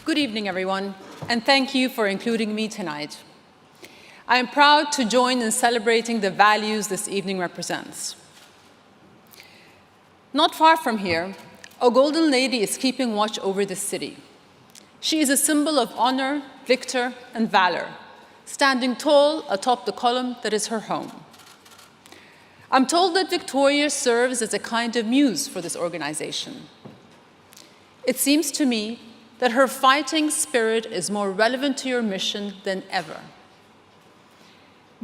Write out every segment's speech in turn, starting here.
Good evening, everyone, and thank you for including me tonight. I am proud to join in celebrating the values this evening represents. Not far from here, a golden lady is keeping watch over this city. She is a symbol of honor, victor, and valor, standing tall atop the column that is her home. I'm told that Victoria serves as a kind of muse for this organization. It seems to me that her fighting spirit is more relevant to your mission than ever.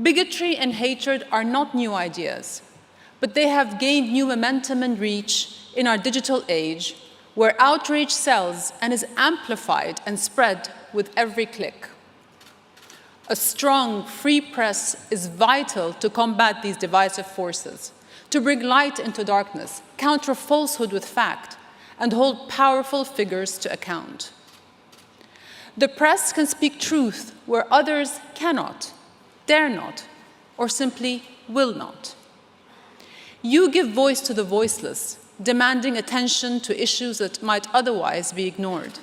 Bigotry and hatred are not new ideas, but they have gained new momentum and reach in our digital age, where outrage sells and is amplified and spread with every click. A strong, free press is vital to combat these divisive forces, to bring light into darkness, counter falsehood with fact, and hold powerful figures to account. The press can speak truth where others cannot, dare not, or simply will not. You give voice to the voiceless, demanding attention to issues that might otherwise be ignored.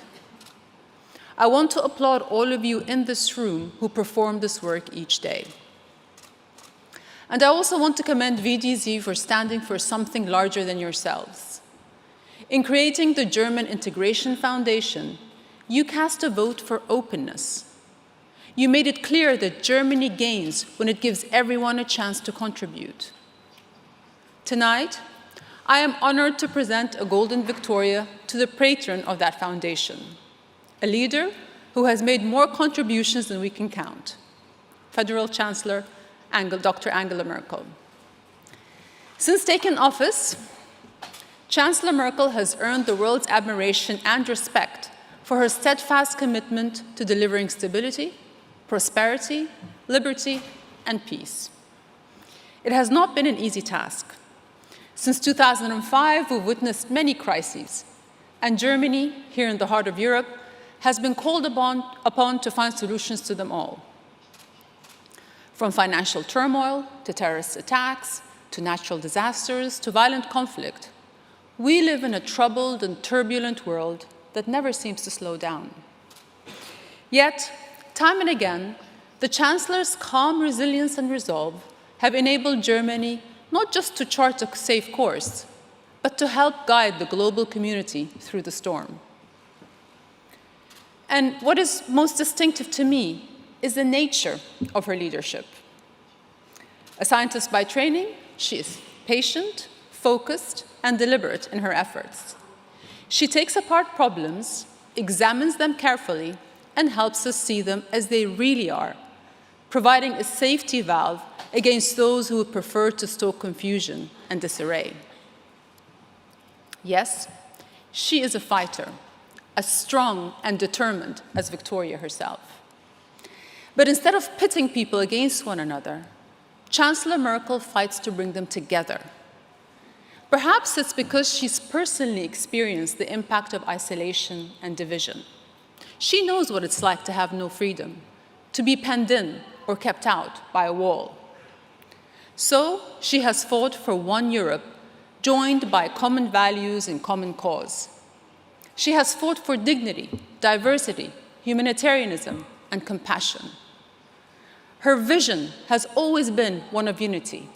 I want to applaud all of you in this room who perform this work each day. And I also want to commend VDZ for standing for something larger than yourselves. In creating the German Integration Foundation, you cast a vote for openness. You made it clear that Germany gains when it gives everyone a chance to contribute. Tonight, I am honored to present a Golden Victoria to the patron of that foundation, a leader who has made more contributions than we can count, Federal Chancellor Dr. Angela Merkel. Since taking office, Chancellor Merkel has earned the world's admiration and respect for her steadfast commitment to delivering stability, prosperity, liberty, and peace. It has not been an easy task. Since 2005, we've witnessed many crises, and Germany, here in the heart of Europe, has been called upon to find solutions to them all. From financial turmoil, to terrorist attacks, to natural disasters, to violent conflict, we live in a troubled and turbulent world that never seems to slow down. Yet, time and again, the Chancellor's calm resilience and resolve have enabled Germany not just to chart a safe course, but to help guide the global community through the storm. And what is most distinctive to me is the nature of her leadership. A scientist by training, she is patient, focused, and deliberate in her efforts. She takes apart problems, examines them carefully, and helps us see them as they really are, providing a safety valve against those who would prefer to stoke confusion and disarray. Yes, she is a fighter, as strong and determined as Victoria herself. But instead of pitting people against one another, Chancellor Merkel fights to bring them together. Perhaps it's because she's personally experienced the impact of isolation and division. She knows what it's like to have no freedom, to be penned in or kept out by a wall. So she has fought for one Europe, joined by common values and common cause. She has fought for dignity, diversity, humanitarianism, and compassion. Her vision has always been one of unity,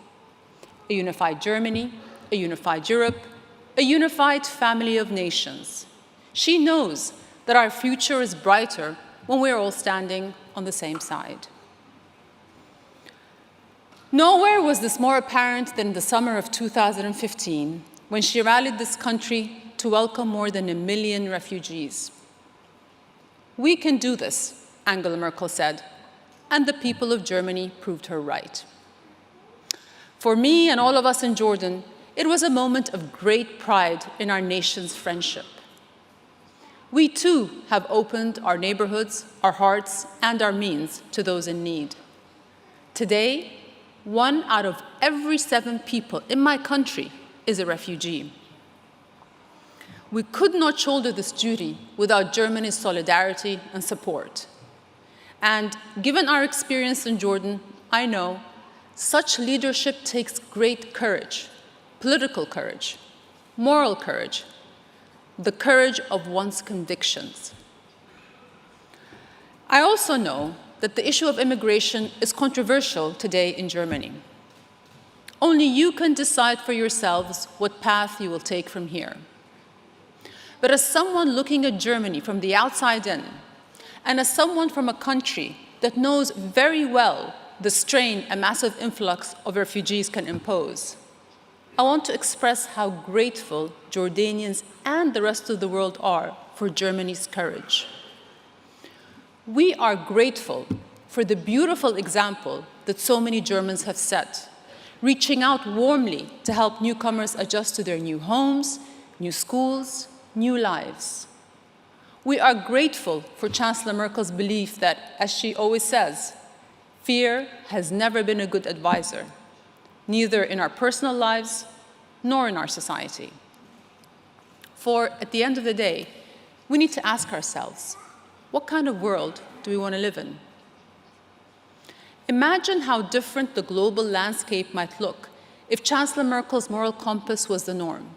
a unified Germany, a unified Europe, a unified family of nations. She knows that our future is brighter when we're all standing on the same side. Nowhere was this more apparent than in the summer of 2015, when she rallied this country to welcome more than 1 million refugees. We can do this, Angela Merkel said, and the people of Germany proved her right. For me and all of us in Jordan, it was a moment of great pride in our nation's friendship. We too have opened our neighborhoods, our hearts, and our means to those in need. Today, 1 out of every 7 people in my country is a refugee. We could not shoulder this duty without Germany's solidarity and support. And given our experience in Jordan, I know such leadership takes great courage, political courage, moral courage, the courage of one's convictions. I also know that the issue of immigration is controversial today in Germany. Only you can decide for yourselves what path you will take from here. But as someone looking at Germany from the outside in, and as someone from a country that knows very well the strain a massive influx of refugees can impose, I want to express how grateful Jordanians and the rest of the world are for Germany's courage. We are grateful for the beautiful example that so many Germans have set, reaching out warmly to help newcomers adjust to their new homes, new schools, new lives. We are grateful for Chancellor Merkel's belief that, as she always says, fear has never been a good advisor, neither in our personal lives nor in our society. For at the end of the day, we need to ask ourselves, what kind of world do we want to live in? Imagine how different the global landscape might look if Chancellor Merkel's moral compass was the norm.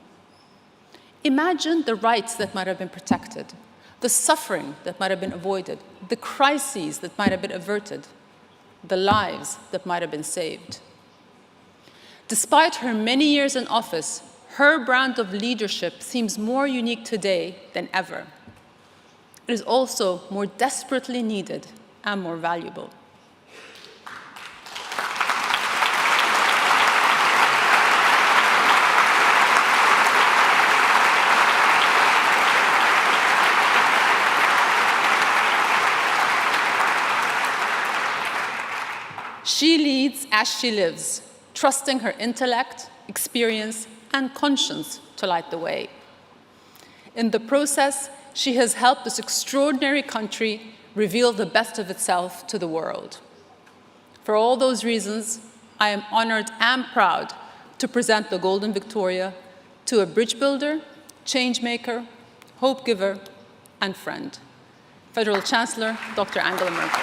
Imagine the rights that might have been protected, the suffering that might have been avoided, the crises that might have been averted, the lives that might have been saved. Despite her many years in office, her brand of leadership seems more unique today than ever. It is also more desperately needed and more valuable. She leads as she lives, trusting her intellect, experience, and conscience to light the way. In the process, she has helped this extraordinary country reveal the best of itself to the world. For all those reasons, I am honored and proud to present the Golden Victoria to a bridge builder, change maker, hope giver, and friend, Federal Chancellor Dr. Angela Merkel.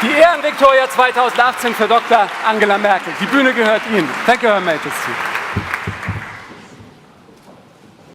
Die Ehrenviktoria 2018 für Dr. Angela Merkel. Die Bühne gehört Ihnen. Thank you, Her Majesty.